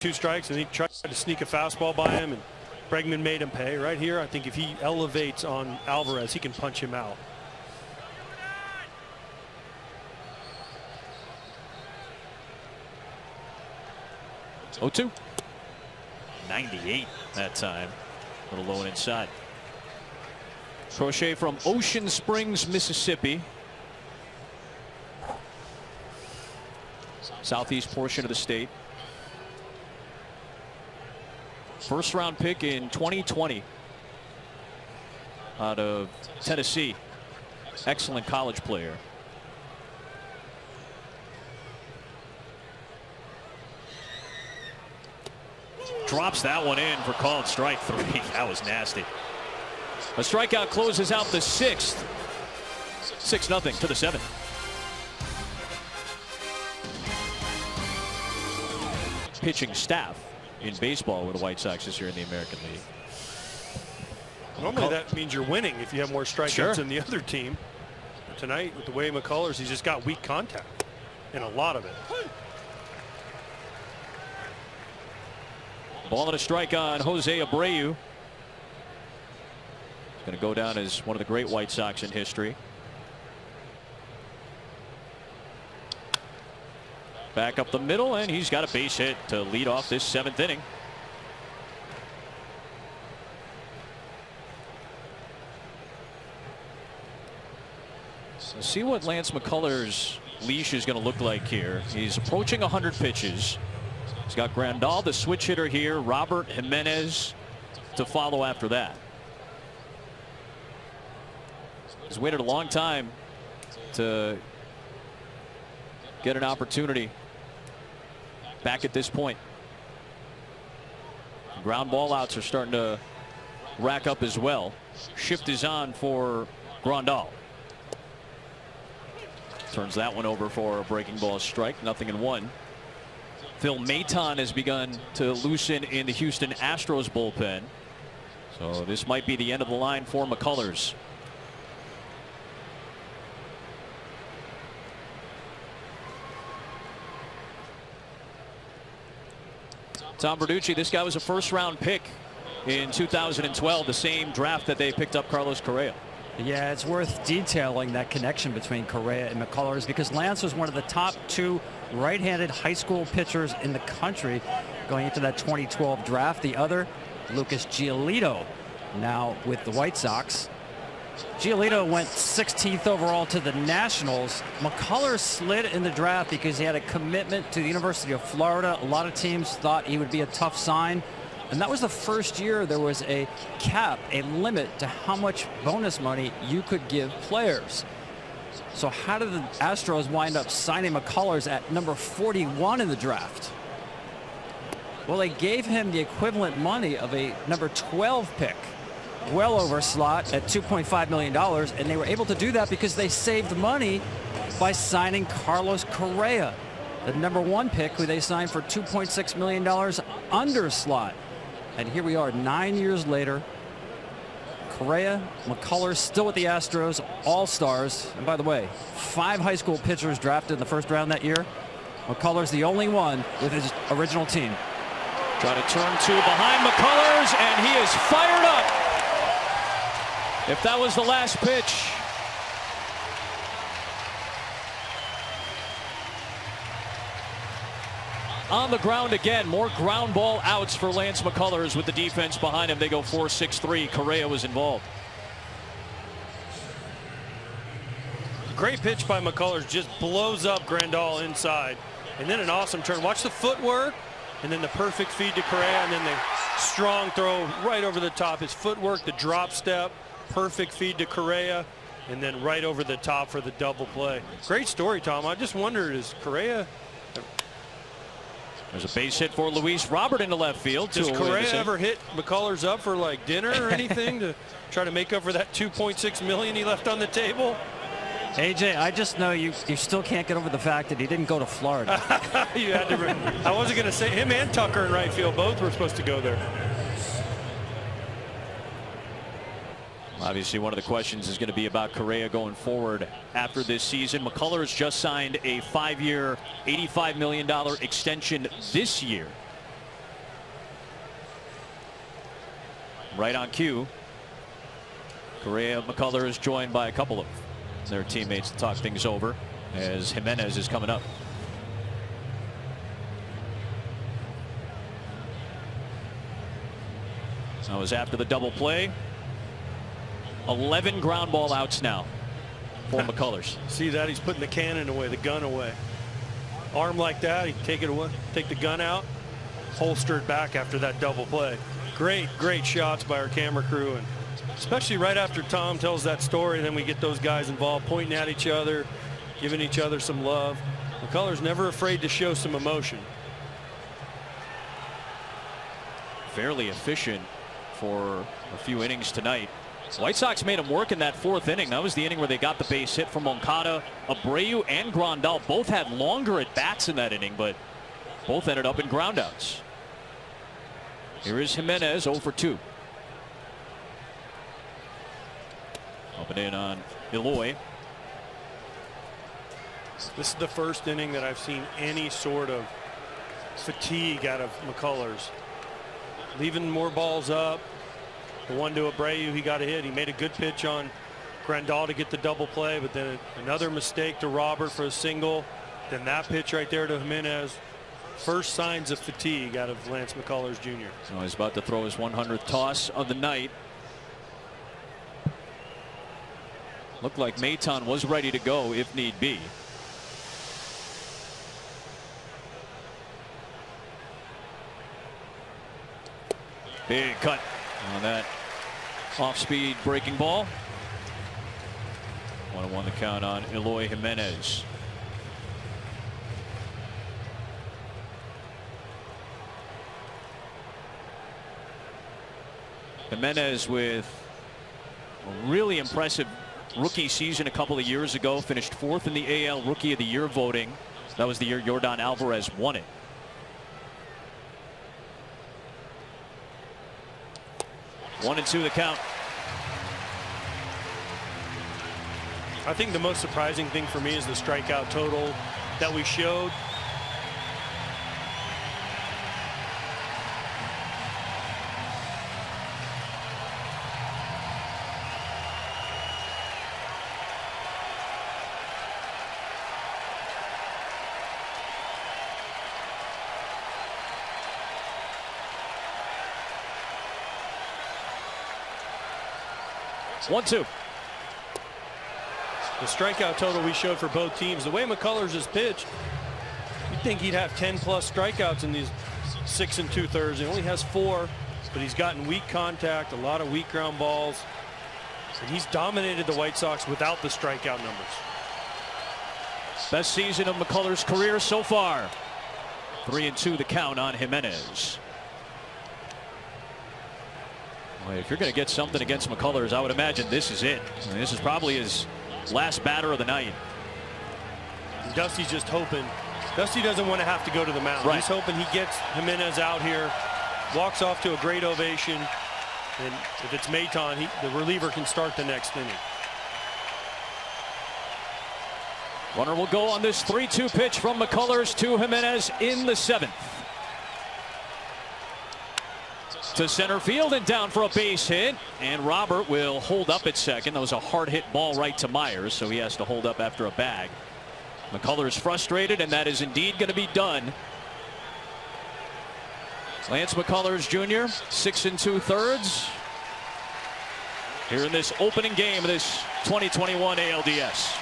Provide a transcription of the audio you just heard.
2 strikes, and he tried to sneak a fastball by him, and Bregman made him pay. Right here, I think if he elevates on Alvarez, he can punch him out. Oh, 2. 98 that time. A little low and inside. Crochet from Ocean Springs, Mississippi. Southeast portion of the state. First round pick in 2020 out of Tennessee. Excellent college player. Drops that one in for called strike 3. That was nasty. A strikeout closes out the 6th. 6-0 to the 7th. Pitching staff in baseball with the White Sox this year in the American League. Normally that means you're winning if you have more strikeouts than the other team. But tonight, with the way McCullers, he's just got weak contact, and a lot of it. Ball and a strike on Jose Abreu. He's going to go down as one of the great White Sox in history. Back up the middle, and he's got a base hit to lead off this 7th inning. So see what Lance McCullers' leash is going to look like here. He's approaching 100 pitches. He's got Grandal, the switch hitter here, Robert Jimenez to follow after that. He's waited a long time to get an opportunity back at this point. Ground ball outs are starting to rack up as well. Shift is on for Grandal. Turns that one over for a breaking ball strike. 0-1. Phil Maton has begun to loosen in the Houston Astros bullpen. So this might be the end of the line for McCullers. Tom Verducci, this guy was a first-round pick in 2012, the same draft that they picked up Carlos Correa. Yeah, it's worth detailing that connection between Correa and McCullers, because Lance was one of the top 2 right-handed high school pitchers in the country going into that 2012 draft. The other, Lucas Giolito, now with the White Sox. Giolito went 16th overall to the Nationals. McCullers slid in the draft because he had a commitment to the University of Florida. A lot of teams thought he would be a tough sign. And that was the first year there was a cap, a limit to how much bonus money you could give players. So how did the Astros wind up signing McCullers at number 41 in the draft? Well, they gave him the equivalent money of a number 12 pick. Well over slot at $2.5 million, and they were able to do that because they saved money by signing Carlos Correa, the number 1 pick, who they signed for $2.6 million under slot. And here we are 9 years later. Correa, McCullers still with the Astros, all-stars. And by the way, 5 high school pitchers drafted in the first round that year. McCullers the only one with his original team. Trying to turn 2 behind McCullers, and he is fired up. If that was the last pitch. On the ground again. More ground ball outs for Lance McCullers with the defense behind him. They go 4-6-3. Correa was involved. Great pitch by McCullers, just blows up Grandal inside. And then an awesome turn. Watch the footwork, and then the perfect feed to Correa, and then the strong throw right over the top. His footwork, the drop step, perfect feed to Correa, and then right over the top for the double play. Great story, Tom. I just wondered, is Correa... There's a base hit for Luis Robert into left field. Does Correa ever hit McCullers up for like dinner or anything to try to make up for that $2.6 million he left on the table? AJ, I just know you still can't get over the fact that he didn't go to Florida. You had to. I wasn't going to say him and Tucker in right field. Both were supposed to go there. Obviously, one of the questions is going to be about Correa going forward after this season. McCullers just signed a 5-year, $85 million extension this year. right on cue. Correa, McCullers is joined by a couple of their teammates to talk things over as Jimenez is coming up. That was after the double play. 11 ground ball outs now for McCullers. See that? He's putting the cannon away, the gun away. Arm like that, he take it away, take the gun out, holster it back after that double play. Great shots by our camera crew, and especially right after Tom tells that story, then we get those guys involved, pointing at each other, giving each other some love. McCullers never afraid to show some emotion. Fairly efficient for a few innings tonight. White Sox made him work in that 4th inning. That was the inning where they got the base hit from Moncada. Abreu and Grandal both had longer at bats in that inning, but both ended up in groundouts. Here is Jimenez, 0 for 2. Up and in on Eloy. This is the first inning that I've seen any sort of fatigue out of McCullers. Leaving more balls up. The one to Abreu, he got a hit. He made a good pitch on Grandal to get the double play, but then another mistake to Robert for a single. Then that pitch right there to Jimenez. First signs of fatigue out of Lance McCullers Jr. So he's about to throw his 100th toss of the night. Looked like Maton was ready to go if need be. Big cut on that off-speed breaking ball. 1-1 the count on Eloy Jimenez. Jimenez with a really impressive rookie season a couple of years ago. Finished 4th in the AL Rookie of the Year voting. That was the year Yordan Alvarez won it. 1-2 the count. I think the most surprising thing for me is the strikeout total that we showed. One, two. The strikeout total we showed for both teams, the way McCullers has pitched, you'd think he'd have 10+ strikeouts in these 6 2/3. He only has 4, but he's gotten weak contact, a lot of weak ground balls, and he's dominated the White Sox without the strikeout numbers. Best season of McCullers' career so far. 3-2 the count on Jimenez. Well, if you're going to get something against McCullers, I would imagine this is it. I mean, this is probably his last batter of the night. And Dusty's just hoping. Dusty doesn't want to have to go to the mound. Right. He's hoping he gets Jimenez out here, walks off to a great ovation, and if it's Maton, the reliever can start the next inning. Runner will go on this 3-2 pitch from McCullers to Jimenez in the 7th. To center field and down for a base hit, and Robert will hold up at second. That was a hard hit ball right to Myers, so he has to hold up after a bag. McCullers frustrated, and that is indeed going to be done. Lance McCullers Jr., 6 2/3 here in this opening game of this 2021 ALDS.